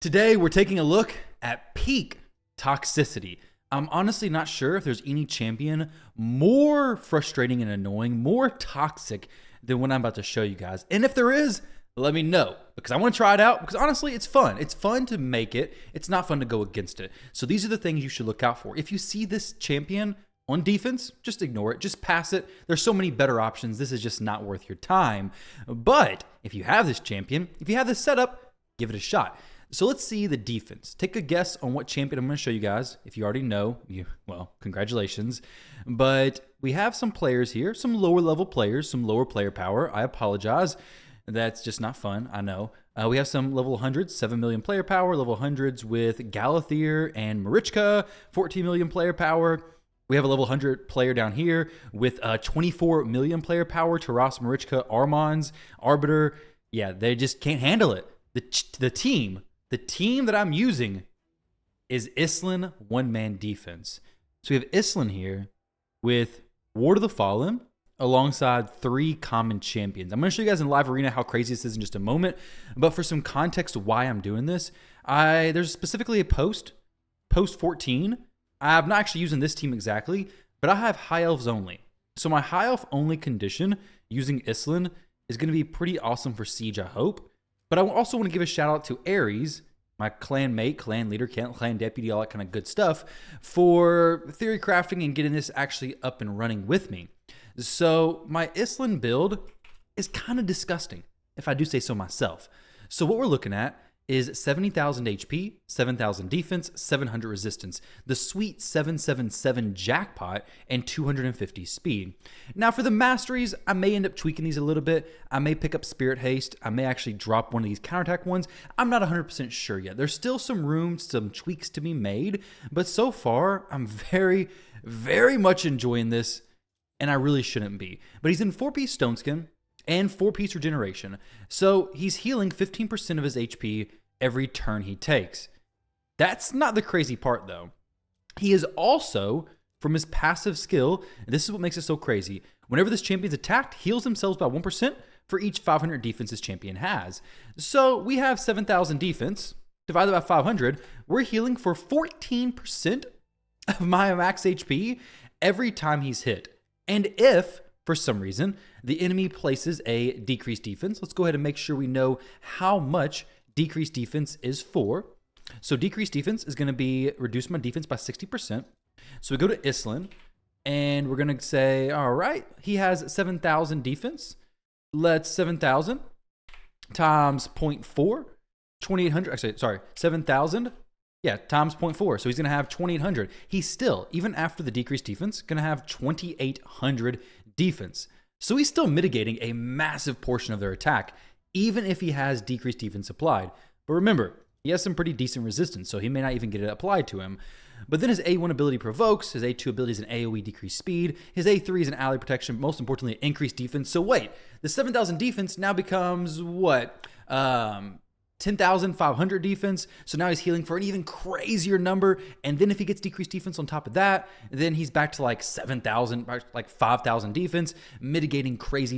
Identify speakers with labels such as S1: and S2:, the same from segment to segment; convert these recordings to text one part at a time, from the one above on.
S1: Today, we're taking a look at peak toxicity. I'm honestly not sure if there's any champion more frustrating and annoying, more toxic than what I'm about to show you guys. And if there is, let me know, because I want to try it out, because honestly, it's fun. It's fun to make it. It's not fun to go against it. So these are the things you should look out for. If you see this champion on defense, just ignore it. Just pass it. There's so many better options. This is just not worth your time. But if you have this champion, if you have this setup, give it a shot. So let's see the defense. Take a guess on what champion I'm going to show you guys. If you already know, well, congratulations. But we have some players here, some lower level players, some lower player power. I apologize. That's just not fun, I know. We have some level 100s, 7 million player power, level 100s with Galathier and Marichka, 14 million player power. We have a level 100 player down here with 24 million player power, Taras, Marichka, Armands, Arbiter. Yeah, they just can't handle it. The team that I'm using is Islin one-man defense. So we have Islin here with Ward of the Fallen alongside 3 common champions. I'm going to show you guys in live arena how crazy this is in just a moment. But for some context of why I'm doing this, there's specifically a post 14. I'm not actually using this team exactly, but I have high elves only. So my high elf only condition using Islin is going to be pretty awesome for Siege, I hope. But I also want to give a shout out to Ares, my clan mate, clan leader, clan deputy, all that kind of good stuff, for theory crafting and getting this actually up and running with me. So my Islin build is kind of disgusting, if I do say so myself. So what we're looking at is 70,000 HP, 7,000 defense, 700 resistance, the sweet 777 jackpot, and 250 speed. Now for the masteries, I may end up tweaking these a little bit. I may pick up Spirit Haste. I may actually drop one of these counterattack ones. I'm not 100% sure yet. There's still some room, some tweaks to be made, but so far, I'm very, very much enjoying this, and I really shouldn't be. But he's in 4-piece Stone Skin and 4-piece regeneration. So he's healing 15% of his HP every turn he takes. That's not the crazy part though. He is also, from his passive skill, and this is what makes it so crazy, whenever this champion's attacked, heals themselves by 1% for each 500 defense this champion has. So we have 7,000 defense, divided by 500, we're healing for 14% of my max HP every time he's hit. And if for some reason, the enemy places a decreased defense. Let's go ahead and make sure we know how much decreased defense is for. So decreased defense is going to be reduce my defense by 60%. So we go to Islin, and we're going to say, all right, he has 7,000 defense. Let's 7,000 times 0.4, 2,800. Actually, sorry, 7,000. Yeah, times 0.4. So he's going to have 2,800. He's still, even after the decreased defense, going to have 2,800 defense. So he's still mitigating a massive portion of their attack, even if he has decreased defense applied. But remember, he has some pretty decent resistance, so he may not even get it applied to him. But then his A1 ability provokes, his A2 ability is an AoE decreased speed, his A3 is an ally protection, most importantly, increased defense. So wait, the 7,000 defense now becomes what? 10,500 defense. So now he's healing for an even crazier number. And then if he gets decreased defense on top of that, then he's back to like 7,000, like 5,000 defense, mitigating crazy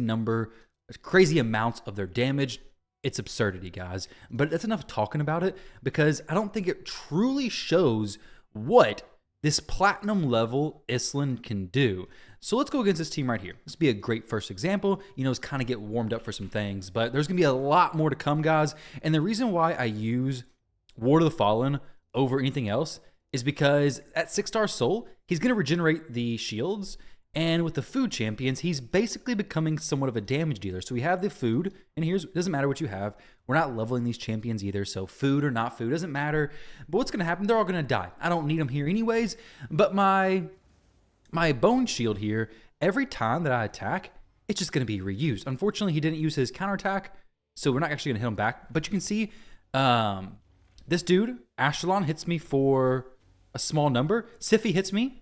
S1: amounts of their damage. It's absurdity, guys. But that's enough talking about it, because I don't think it truly shows what this platinum level Islin can do. So let's go against this team right here. This would be a great first example. It's kind of get warmed up for some things, but there's going to be a lot more to come, guys. And the reason why I use Ward of the Fallen over anything else is because at 6-star soul, he's going to regenerate the shields. And with the food champions, he's basically becoming somewhat of a damage dealer. So we have the food, and it doesn't matter what you have. We're not leveling these champions either, so food or not food doesn't matter. But what's going to happen? They're all going to die. I don't need them here anyways. But my bone shield here, every time that I attack, it's just going to be reused. Unfortunately, he didn't use his counterattack, so we're not actually going to hit him back. But you can see this dude, Ashtalon, hits me for a small number. Siphi hits me,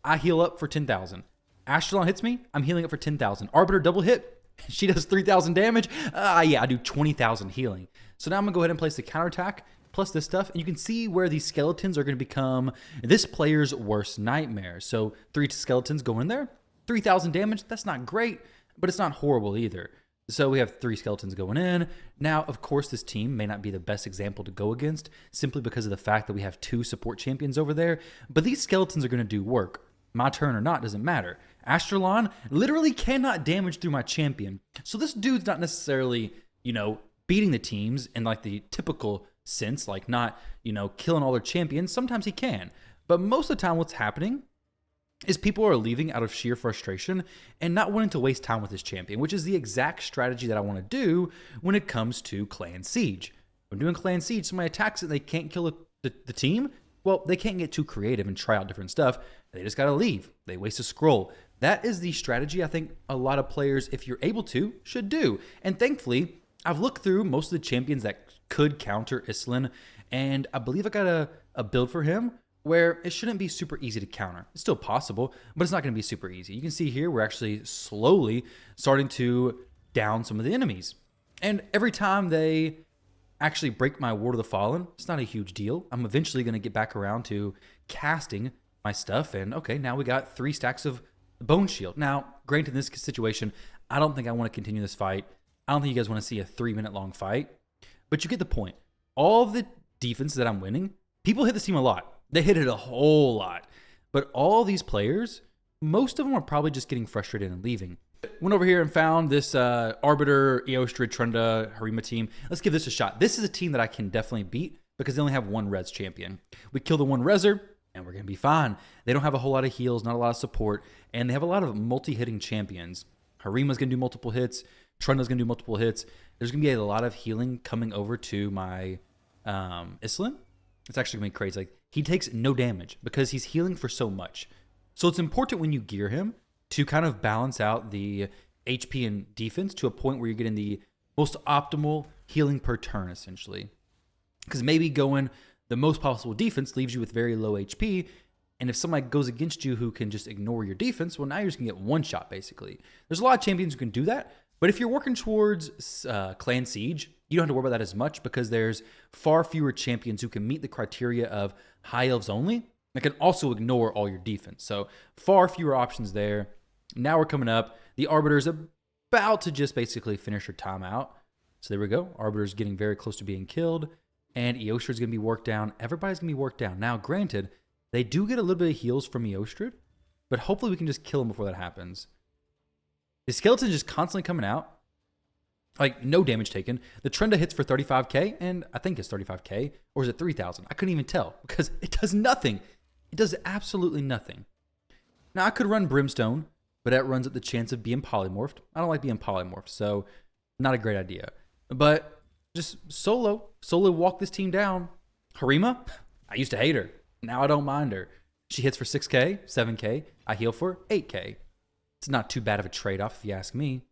S1: I heal up for 10,000. Ashtalon hits me, I'm healing up for 10,000. Arbiter double hit, she does 3,000 damage. Yeah, I do 20,000 healing. So now I'm going to go ahead and place the counterattack plus this stuff. And you can see where these skeletons are going to become this player's worst nightmare. So 3 skeletons go in there, 3,000 damage. That's not great, but it's not horrible either. So we have 3 skeletons going in. Now, of course, this team may not be the best example to go against simply because of the fact that we have 2 support champions over there, but these skeletons are going to do work. My turn or not doesn't matter. Astrolon literally cannot damage through my champion. So this dude's not necessarily, beating the teams in like the typical sense, like not, killing all their champions. Sometimes he can. But most of the time what's happening is people are leaving out of sheer frustration and not wanting to waste time with his champion, which is the exact strategy that I want to do when it comes to Clan Siege. When doing Clan Siege, somebody attacks it and they can't kill the team. Well, they can't get too creative and try out different stuff. They just got to leave. They waste a scroll. That is the strategy I think a lot of players, if you're able to, should do. And thankfully, I've looked through most of the champions that could counter Islin, and I believe I got a build for him where it shouldn't be super easy to counter. It's still possible, but it's not going to be super easy. You can see here we're actually slowly starting to down some of the enemies. And every time they actually break my Ward of the Fallen, it's not a huge deal. I'm eventually going to get back around to casting my stuff, and okay, now we got 3 stacks of Bone Shield. Now, granted, in this situation, I don't think I want to continue this fight. I don't think you guys want to see a 3-minute long fight, but you get the point. All the defense that I'm winning, people hit this team a lot. They hit it a whole lot. But all these players, most of them are probably just getting frustrated and leaving. Went over here and found this Arbiter, Eostrid, Trunda, Harima team. Let's give this a shot. This is a team that I can definitely beat because they only have 1 res champion. We kill the 1 reser, and we're going to be fine. They don't have a whole lot of heals, not a lot of support, and they have a lot of multi-hitting champions. Harima's going to do multiple hits. Trunda's going to do multiple hits. There's going to be a lot of healing coming over to my Islin. It's actually going to be crazy. Like, he takes no damage because he's healing for so much. So it's important when you gear him to kind of balance out the HP and defense to a point where you're getting the most optimal healing per turn, essentially. Because maybe going the most possible defense leaves you with very low HP, and if somebody goes against you who can just ignore your defense, well, now you're just going to get one shot, basically. There's a lot of champions who can do that, but if you're working towards Clan Siege, you don't have to worry about that as much because there's far fewer champions who can meet the criteria of high elves only that can also ignore all your defense. So far fewer options there. Now we're coming up. The Arbiter's about to just basically finish her time out. So there we go. Arbiter's getting very close to being killed, and Eostrid's going to be worked down. Everybody's going to be worked down. Now, granted, they do get a little bit of heals from Eostrid, but hopefully we can just kill him before that happens. The skeleton's just constantly coming out. Like, no damage taken. The Trenda hits for 35k, and I think it's 35k, or is it 3,000? I couldn't even tell because it does nothing. It does absolutely nothing. Now, I could run Brimstone, but that runs up the chance of being polymorphed. I don't like being polymorphed, so not a great idea. But just solo walk this team down. Harima, I used to hate her. Now I don't mind her. She hits for 6k, 7k. I heal for 8k. It's not too bad of a trade-off if you ask me.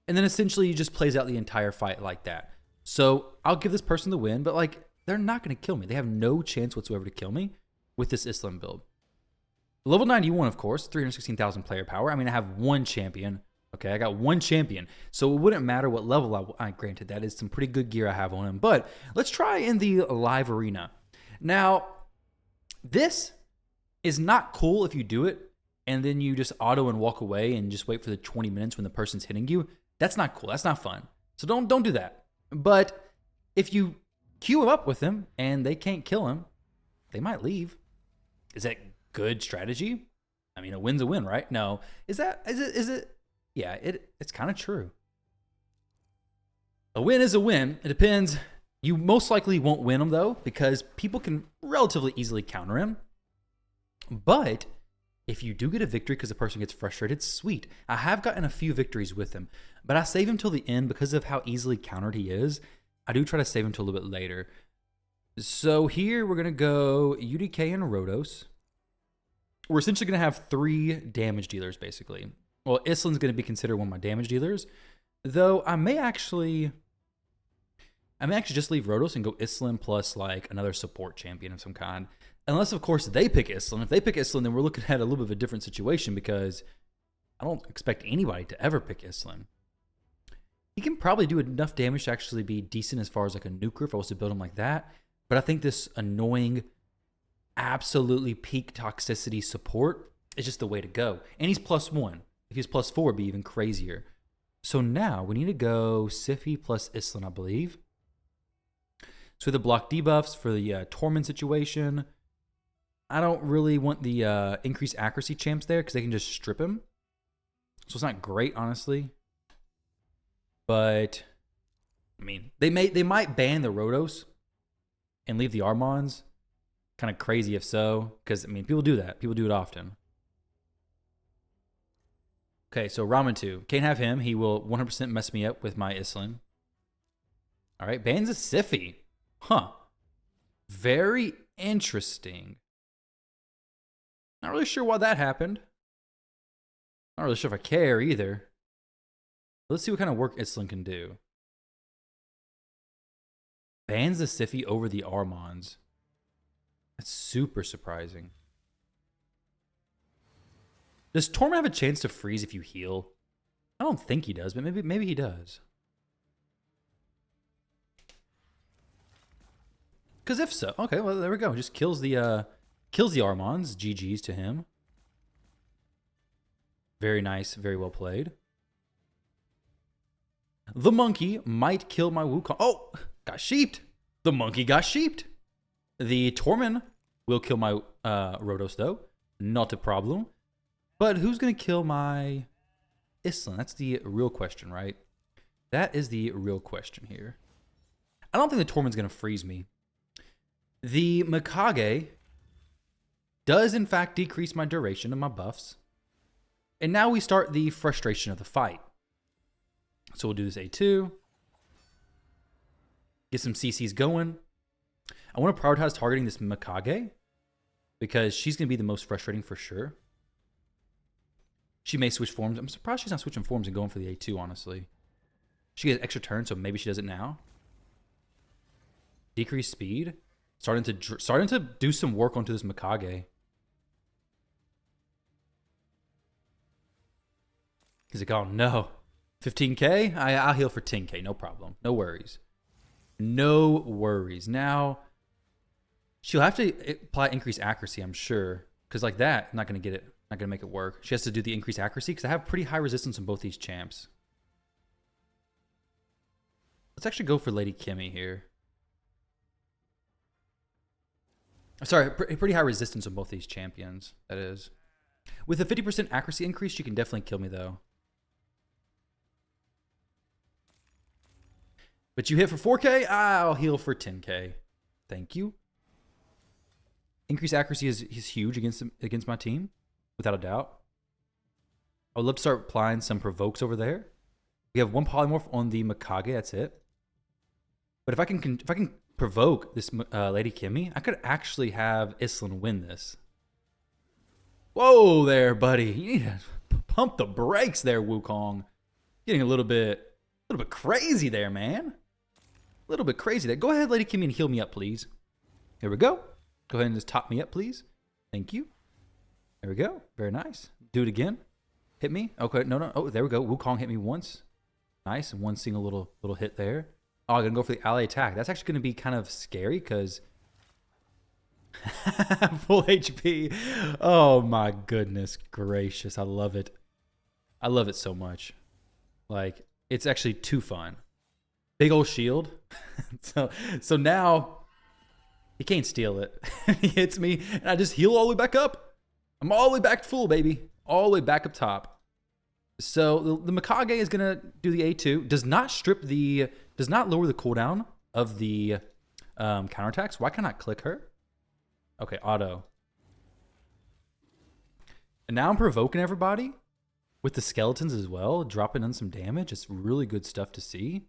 S1: And then essentially he just plays out the entire fight like that. So I'll give this person the win, but like, they're not going to kill me. They have no chance whatsoever to kill me with this Islam build. Level 91, of course, 316,000 player power. I mean, I have 1 champion. Okay, I got 1 champion. So it wouldn't matter what level I granted, that is some pretty good gear I have on him. But let's try in the live arena. Now, this is not cool if you do it and then you just auto and walk away and just wait for the 20 minutes when the person's hitting you. That's not cool. That's not fun. So don't do that. But if you queue him up with them and they can't kill him, they might leave. Is that good strategy? I mean, a win's a win, right? No. Is it? Yeah, it's kind of true. A win is a win. It depends. You most likely won't win him, though, because people can relatively easily counter him. But if you do get a victory because the person gets frustrated, sweet. I have gotten a few victories with him, but I save him till the end because of how easily countered he is. I do try to save him till a little bit later. So here we're going to go UDK and Rhodos. We're essentially going to have 3 damage dealers, basically. Well, Islin's going to be considered one of my damage dealers, though I may actually just leave Rhodos and go Islin plus like another support champion of some kind. Unless, of course, they pick Islin. If they pick Islin, then we're looking at a little bit of a different situation because I don't expect anybody to ever pick Islin. He can probably do enough damage to actually be decent as far as like a nuker if I was to build him like that. But I think this annoying, absolutely peak toxicity support is just the way to go. And he's +1. If he's +4, it'd be even crazier. So now we need to go Sify plus Islin, I believe. So the block debuffs for the Torment situation. I don't really want the increased accuracy champs there because they can just strip him. So it's not great, honestly. But I mean, they might ban the Rotos and leave the Armons. Kind of crazy if so, because I mean, people do that. People do it often. Okay, so Ramen 2. Can't have him. He will 100% mess me up with my Islin. All right, bans a Sify. Huh. Very interesting. Not really sure why that happened. Not really sure if I care either. Let's see what kind of work Islin can do. Bans the Sify over the Armons. That's super surprising. Does Torment have a chance to freeze if you heal? I don't think he does, but maybe he does. Because if so, okay, well there we go. Just kills the Armons. GG's to him. Very nice, very well played. The monkey might kill my Wukong. Oh, got sheeped. The monkey got sheeped. The Torment will kill my Rotos though. Not a problem. But who's going to kill my Islin? That's the real question, right? That is the real question here. I don't think the Torment's going to freeze me. The Mikage does, in fact, decrease my duration of my buffs. And now we start the frustration of the fight. So we'll do this A2. Get some CCs going. I want to prioritize targeting this Mikage because she's going to be the most frustrating for sure. She may switch forms. I'm surprised she's not switching forms and going for the A2, honestly. She gets extra turn, so maybe she does it now. Decrease speed. Starting to do some work onto this Mikage. He's like, oh no. 15k? I'll heal for 10k, no problem. No worries. No worries. Now, she'll have to apply increased accuracy, I'm sure. Because like that, I'm not going to get it. Not going to make it work. She has to do the increased accuracy because I have pretty high resistance on both these champs. Let's actually go for Lady Kimmy here. Sorry, pretty high resistance on both these champions, that is. With a 50% accuracy increase, she can definitely kill me, though. But you hit for 4k? I'll heal for 10k. Thank you. Increased accuracy is huge against my team, without a doubt. I would love to start applying some provokes over there. We have one polymorph on the Mikage, that's it. But if I can provoke this Lady Kimmy, I could actually have Islin win this. Whoa there, buddy. You need to pump the brakes there, Wukong. Getting a little bit crazy there, man. A little bit crazy there. Go ahead, Lady Kimmy, and heal me up, please. Here we go. Go ahead and just top me up, please. Thank you. There we go. Very nice. Do it again. Hit me. Okay, no. Oh, there we go. Wukong hit me once. Nice. One single little hit there. Oh, I'm going to go for the ally attack. That's actually going to be kind of scary because... Full HP. Oh, my goodness gracious. I love it. I love it so much. Like, it's actually too fun. Big old shield. So now, he can't steal it. He hits me, and I just heal all the way back up. I'm all the way back full, baby. All the way back up top. So the Mikage is going to do the A2. Does not lower the cooldown of the counterattacks. Why can't I click her? Okay, auto. And now I'm provoking everybody with the skeletons as well, dropping in some damage. It's really good stuff to see.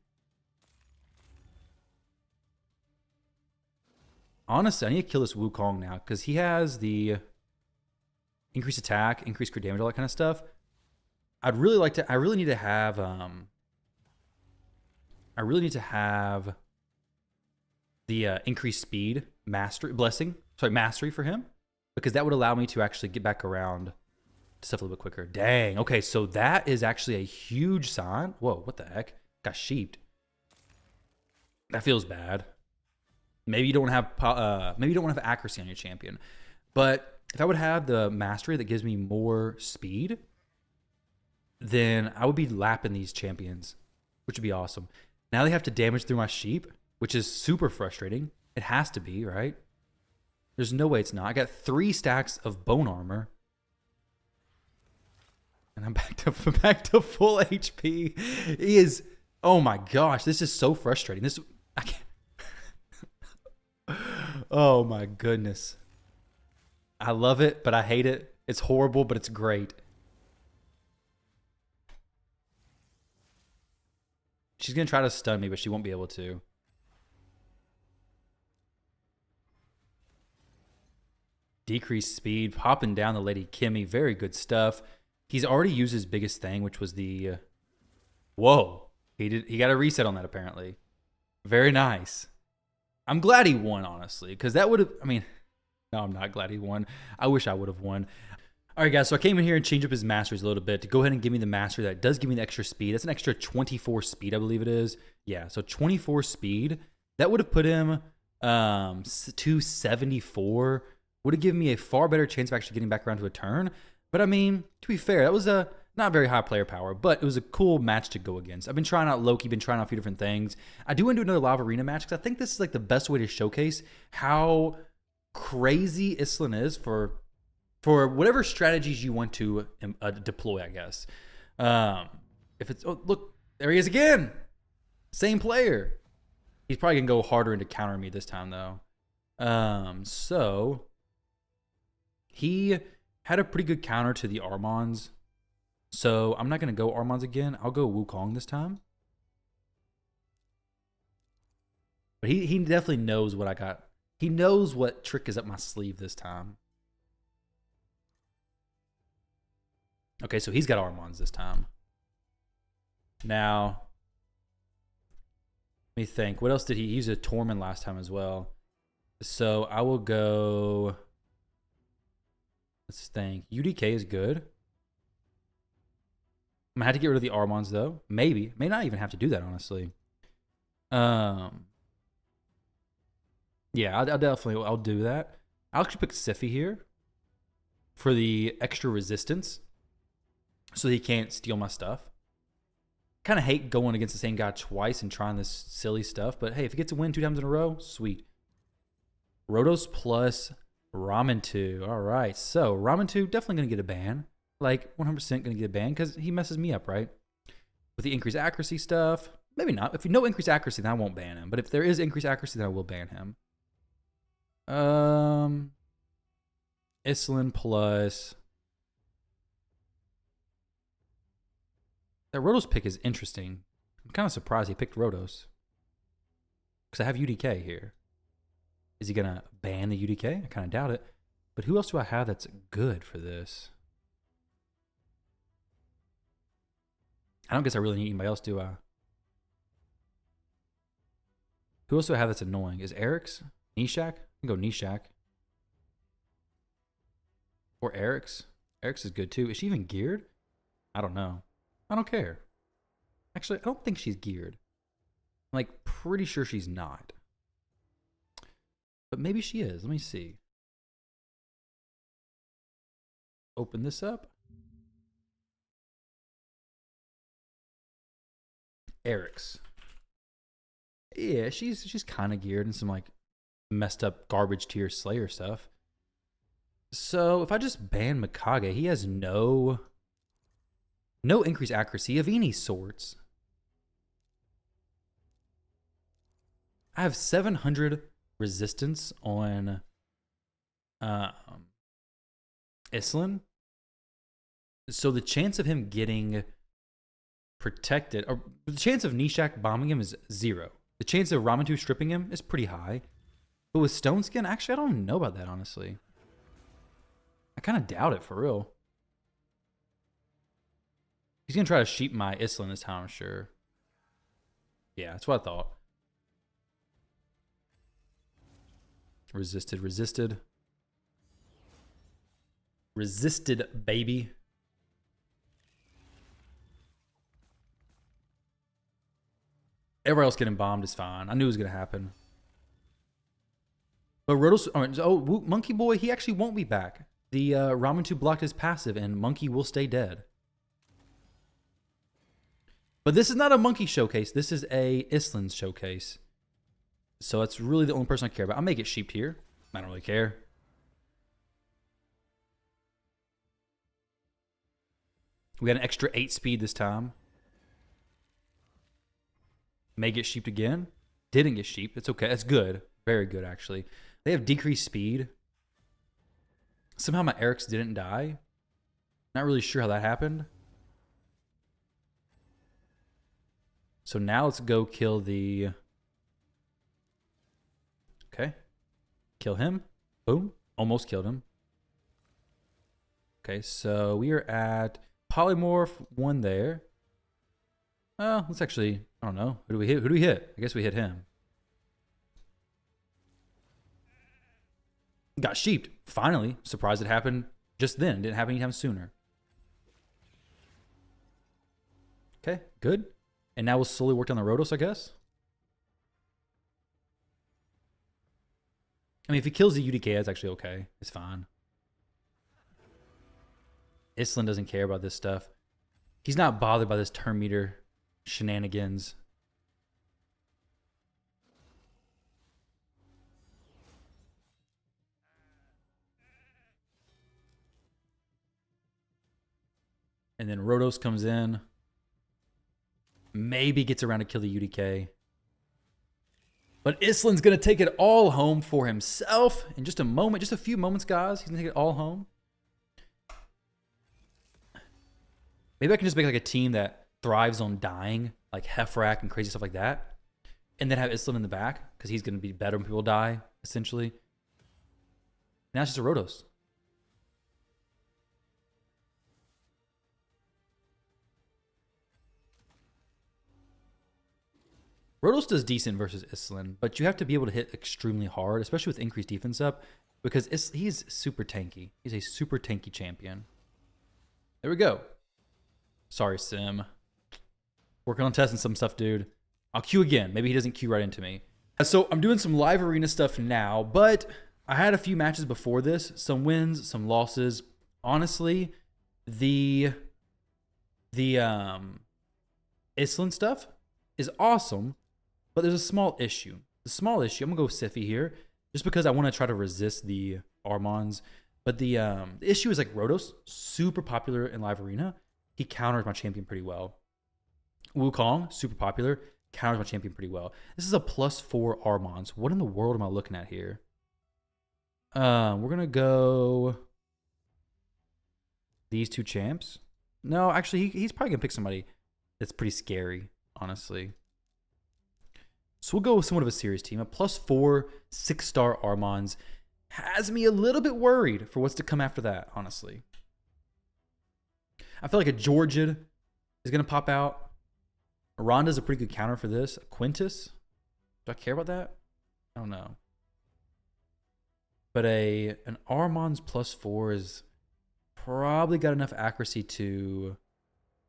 S1: Honestly, I need to kill this Wukong now because he has the increased attack, increased crit damage, all that kind of stuff. I really need to have the increased speed mastery for him, because that would allow me to actually get back around to stuff a little bit quicker. Dang. Okay, so that is actually a huge sign. Whoa, what the heck? Got sheeped. That feels bad. Maybe you don't have accuracy on your champion, but if I would have the mastery that gives me more speed, then I would be lapping these champions, which would be awesome. Now they have to damage through my sheep, which is super frustrating. It has to be, right? There's no way it's not. I got 3 stacks of bone armor. And I'm back to full HP. He is, oh my gosh, this is so frustrating. I can't. Oh my goodness. I love it, but I hate it. It's horrible, but it's great. She's going to try to stun me, but she won't be able to. Decreased speed, popping down the Lady Kimmy. Very good stuff. He's already used his biggest thing, which was the... whoa. He got a reset on that, apparently. Very nice. I'm glad he won, honestly, because that would have... I mean, no, I'm not glad he won. I wish I would have won. All right, guys, so I came in here and changed up his masteries a little bit to go ahead and give me the mastery that does give me the extra speed. That's an extra 24 speed, I believe it is. Yeah, so 24 speed. That would have put him 274. Would have given me a far better chance of actually getting back around to a turn. But, I mean, to be fair, that was a not very high player power, but it was a cool match to go against. I've been trying out Loki, been trying out a few different things. I do want to do another Lava Arena match because I think this is like the best way to showcase how crazy Islin is for whatever strategies you want to deploy, I guess. If it's, oh, look, there he is again. Same player. He's probably going to go harder into counter me this time, though. So he had a pretty good counter to the Armons. So I'm not going to go Armons again. I'll go Wukong this time. But he definitely knows what I got. He knows what trick is up my sleeve this time. Okay, so he's got Armons this time. Now, let me think. What else did he use? A Tormund last time as well. So I will go... Let's think. UDK is good. I'm going to have to get rid of the Armons, though. Maybe. May not even have to do that, honestly. Yeah, I'll do that. I'll actually pick Siphi here for the extra resistance so he can't steal my stuff. Kind of hate going against the same guy twice and trying this silly stuff, but hey, if he gets a win 2 times in a row, sweet. Rotos plus Ramen 2. All right, so Ramen 2 definitely going to get a ban. Like 100% going to get a ban because he messes me up, right? With the increased accuracy stuff. Maybe not. If you know increased accuracy, then I won't ban him. But if there is increased accuracy, then I will ban him. Islin plus... That Rotos pick is interesting. I'm kind of surprised he picked Rotos. Because I have UDK here. Is he going to ban the UDK? I kind of doubt it. But who else do I have that's good for this? I don't guess I really need anybody else, do I? Who else do I have that's annoying? Is Eric's? Nishak? I can go Nishak. Or Eric's. Eric's is good too. Is she even geared? I don't know. I don't care. Actually, I don't think she's geared. I'm like pretty sure she's not. But maybe she is. Let me see. Open this up. Eric's. Yeah, she's kind of geared in some like messed up garbage tier Slayer stuff. So if I just ban Mikage, he has no increased accuracy of any sorts. I have 700 resistance on Islin. So the chance of him getting protected, or the chance of Nishak bombing him is 0. The chance of Ramatu stripping him is pretty high. But with Stone Skin, actually, I don't know about that, honestly. I kind of doubt it, for real. He's going to try to sheep my Islin this time, I'm sure. Yeah, that's what I thought. Resisted. Resisted, baby. Everywhere else getting bombed is fine. I knew it was going to happen. But Rotos... Oh, Monkey Boy, he actually won't be back. The Ramen 2 blocked his passive, and Monkey will stay dead. But this is not a monkey showcase. This is a Island showcase. So that's really the only person I care about. I may get sheeped here. I don't really care. We got an extra 8 speed this time. May get sheeped again. Didn't get sheep. It's okay. That's good. Very good, actually. They have decreased speed. Somehow my Erics didn't die. Not really sure how that happened. So now let's go kill the... Okay. Kill him. Boom. Almost killed him. Okay, so we are at Polymorph 1 there. Let's actually... I don't know. Who do we hit? Who do we hit? I guess we hit him. Got sheeped. Finally. Surprised it happened just then. Didn't happen anytime sooner. Okay, good. And now we'll slowly work on the Rotos, I guess. I mean, if he kills the UDK, that's actually okay. It's fine. Island doesn't care about this stuff. He's not bothered by this turn meter shenanigans. And then Rotos comes in. Maybe gets around to kill the UDK. But Island's going to take it all home for himself in just a moment. Just a few moments, guys. He's going to take it all home. Maybe I can just make like a team that thrives on dying, like Hefrak and crazy stuff like that. And then have Island in the back, because he's going to be better when people die, essentially. Now it's just a Rotos. Rotos does decent versus Island, but you have to be able to hit extremely hard, especially with increased defense up, because he's super tanky. He's a super tanky champion. There we go. Sorry, Sim. Working on testing some stuff, dude. I'll queue again. Maybe he doesn't queue right into me. So I'm doing some live arena stuff now, but I had a few matches before this. Some wins, some losses. Honestly, the Island stuff is awesome, but there's a small issue. The small issue, I'm going to go Siphy here, just because I want to try to resist the Armons. But the issue is like Rotos, super popular in live arena. He counters my champion pretty well. Wukong, super popular, counters my champion pretty well. This is a +4 Armons. What in the world am I looking at here? We're going to go these two champs. No, actually, he's probably going to pick somebody that's pretty scary, honestly. So we'll go with somewhat of a serious team. A +4 6-star Armons has me a little bit worried for what's to come after that, honestly. I feel like a Georgian is going to pop out. Rhonda's a pretty good counter for this. Quintus? Do I care about that? I don't know. But an Armons +4 is probably got enough accuracy to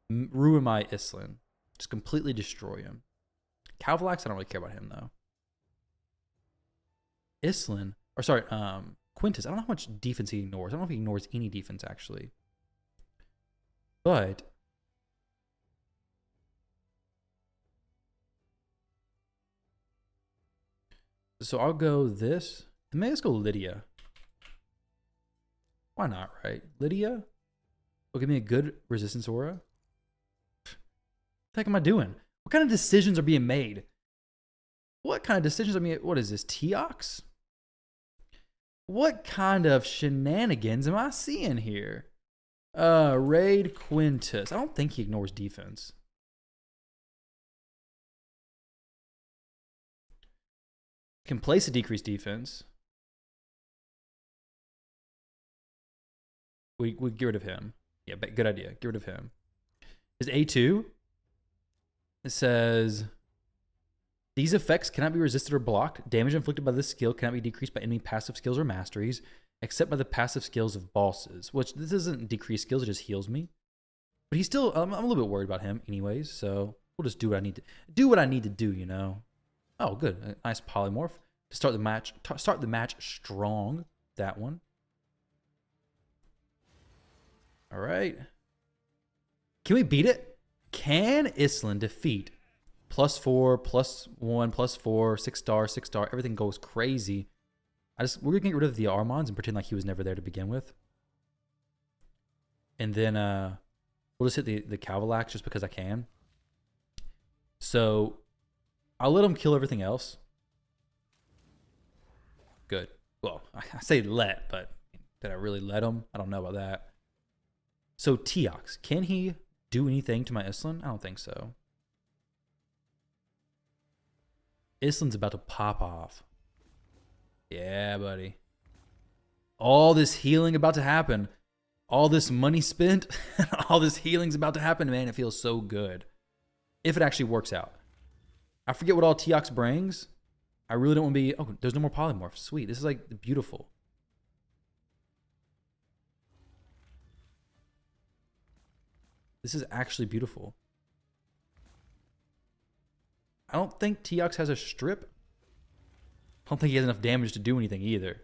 S1: ruin my Island. Just completely destroy him. Calvalax, I don't really care about him, though. Island, or sorry, Quintus, I don't know how much defense he ignores. I don't know if he ignores any defense, actually. But so I'll go this. Maybe let's go Lydia. Why not, right? Lydia will give me a good resistance aura. What the heck am I doing? What kind of decisions are being made? What kind of decisions are being... What is this, Teox? What kind of shenanigans am I seeing here? Raid Quintus. I don't think he ignores defense. Can place a decreased defense. We get rid of him. Yeah, but good idea. Get rid of him. His A2, it says, these effects cannot be resisted or blocked. Damage inflicted by this skill cannot be decreased by any passive skills or masteries, except by the passive skills of bosses. Which, this doesn't decrease skills, it just heals me. But he's still, I'm a little bit worried about him anyways, so we'll just do what I need to do, you know. Oh, good. A nice polymorph to start the match. Start the match strong. That one. All right. Can we beat it? Can Islin defeat +4, +1, +4, 6-star, 6-star? Everything goes crazy. We're gonna get rid of the Armons and pretend like he was never there to begin with. And then we'll just hit the Calvalax just because I can. So I'll let him kill everything else. Good. Well, I say let, but did I really let him? I don't know about that. So Teox, can he do anything to my Islin? I don't think so. Islin's about to pop off. Yeah, buddy. All this healing about to happen. All this money spent. All this healing's about to happen. Man, it feels so good. If it actually works out. I forget what all Teox brings. I really don't want to be... Oh, there's no more polymorphs. Sweet. This is like beautiful. This is actually beautiful. I don't think Teox has a strip. I don't think he has enough damage to do anything either.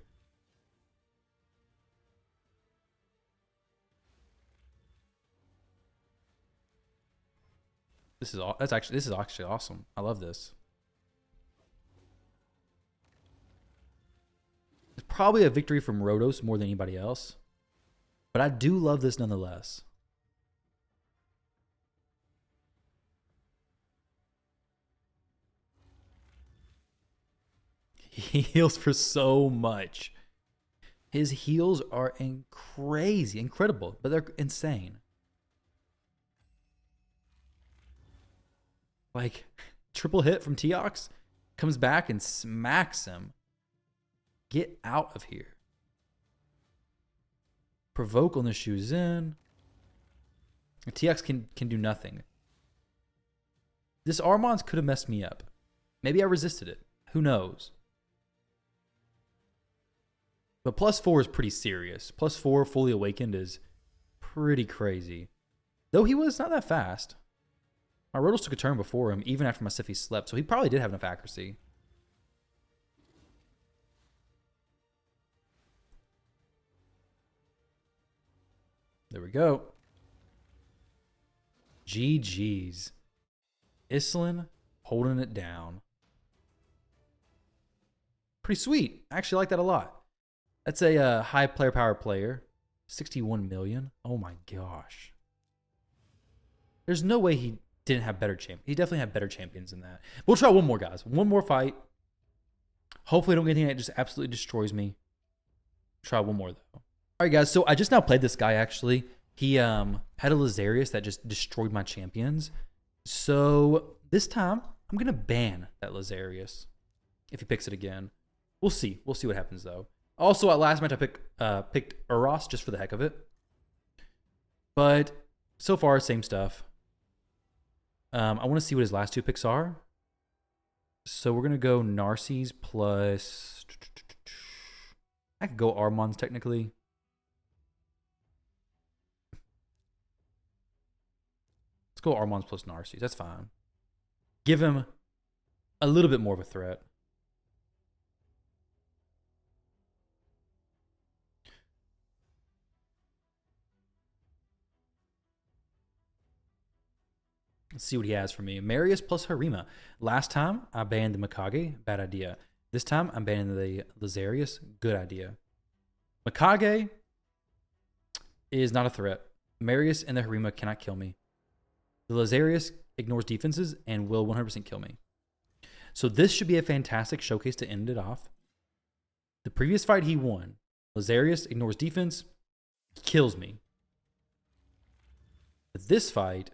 S1: This is actually awesome. I love this. It's probably a victory from Rotos more than anybody else, but I do love this nonetheless. He heals for so much. His heals are incredible, but they're insane. Like, triple hit from Teox, comes back and smacks him. Get out of here. Provoke on the shoes in. Teox can do nothing. This Armons could have messed me up. Maybe I resisted it. Who knows? But +4 is pretty serious. +4 fully awakened is pretty crazy. Though he was not that fast. My Rotos took a turn before him, even after my Siphi slept, so he probably did have enough accuracy. There we go. GG's. Islin holding it down. Pretty sweet. I actually like that a lot. That's a high player power player. 61 million. Oh my gosh. There's no way he didn't have better champions. He definitely had better champions than that. We'll try one more, guys. One more fight. Hopefully I don't get anything that just absolutely destroys me. Try one more, though. All right, guys. So I just now played this guy, actually. He had a Lazarius that just destroyed my champions. So this time, I'm going to ban that Lazarius if he picks it again. We'll see. We'll see what happens, though. Also, at last match, I picked Uros just for the heck of it. But so far, same stuff. I want to see what his last two picks are. So we're going to go Narses plus... I could go Armons, technically. Let's go Armons plus Narses. That's fine. Give him a little bit more of a threat. Let's see what he has for me. Marius plus Harima. Last time, I banned the Mikage. Bad idea. This time, I'm banning the Lazarius. Good idea. Mikage is not a threat. Marius and the Harima cannot kill me. The Lazarius ignores defenses and will 100% kill me. So this should be a fantastic showcase to end it off. The previous fight he won. Lazarius ignores defense, kills me. But this fight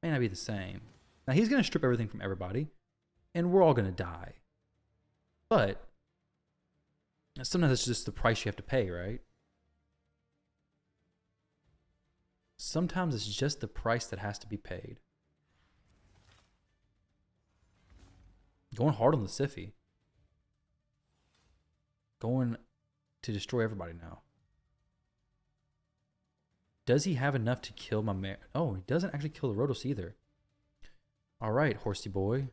S1: may not be the same. Now he's going to strip everything from everybody, and we're all going to die. But sometimes it's just the price you have to pay, right? Sometimes it's just the price that has to be paid. Going hard on the Siphi. Going to destroy everybody now. Does he have enough to kill my man? Oh, he doesn't actually kill the Rotos either. All right, horsey boy.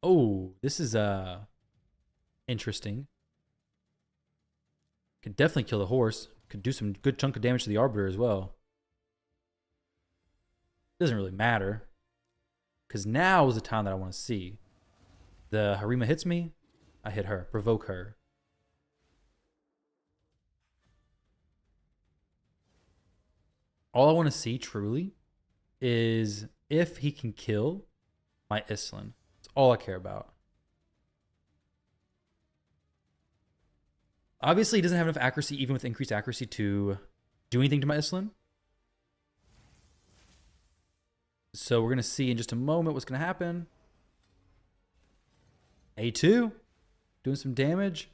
S1: Oh, this is interesting. Could definitely kill the horse. Could do some good chunk of damage to the Arbiter as well. Doesn't really matter. Because now is the time that I want to see. The Harima hits me. I hit her. Provoke her. All I want to see, truly, is if he can kill my Islin. That's all I care about. Obviously, he doesn't have enough accuracy, even with increased accuracy, to do anything to my Islin. So we're going to see in just a moment what's going to happen. A2. Doing some damage.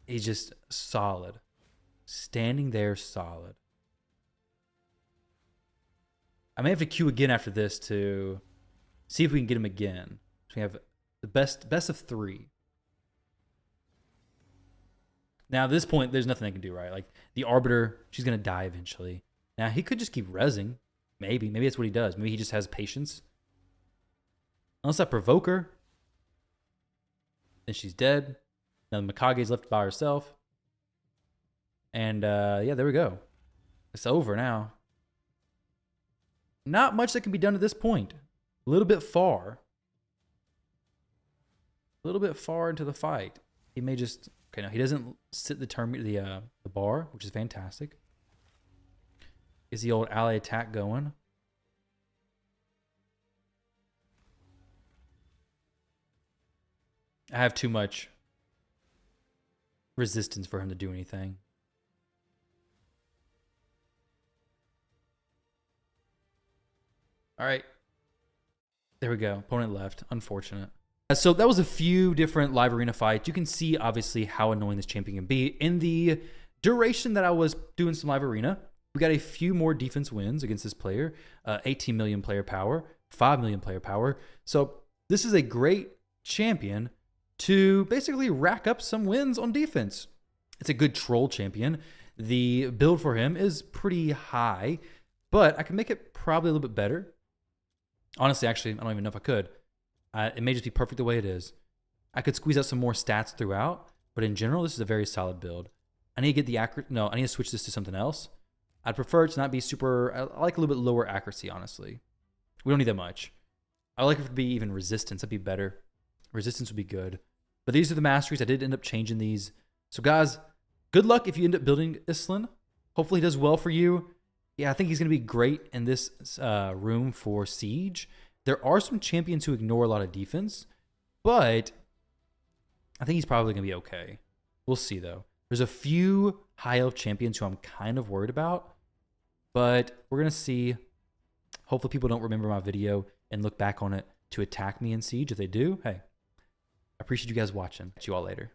S1: He's just solid. Standing there solid. I may have to queue again after this to see if we can get him again. So we have the best of 3. Now, at this point, there's nothing I can do, right? Like, the Arbiter, she's going to die eventually. Now, he could just keep rezzing. Maybe. Maybe that's what he does. Maybe he just has patience. Unless I provoke her. Then she's dead. Now, the Mikage's left by herself. And, yeah, there we go. It's over now. Not much that can be done at this point. A little bit far. A little bit far into the fight. He may just... Okay, no, he doesn't sit the bar, which is fantastic. Is the old ally attack going? I have too much resistance for him to do anything. All right. There we go. Opponent left. Unfortunate. So that was a few different live arena fights. You can see, obviously, how annoying this champion can be. In the duration that I was doing some live arena, we got a few more defense wins against this player. 18 million player power, 5 million player power. So this is a great champion to basically rack up some wins on defense. It's a good troll champion. The build for him is pretty high, but I can make it probably a little bit better. Honestly, actually, I don't even know if I could. It may just be perfect the way it is. I could squeeze out some more stats throughout, but in general, this is a very solid build. I need to get the accurate. No, I need to switch this to something else. I'd prefer it to not be super. I like a little bit lower accuracy, honestly. We don't need that much. I like it to be even resistance. That'd be better. Resistance would be good. But these are the masteries. I did end up changing these. So, guys, good luck if you end up building Islin. Hopefully, he does well for you. Yeah, I think he's going to be great in this room for Siege. There are some champions who ignore a lot of defense, but I think he's probably going to be okay. We'll see, though. There's a few high elf champions who I'm kind of worried about, but we're going to see. Hopefully people don't remember my video and look back on it to attack me in Siege. If they do, hey, I appreciate you guys watching. See you all later.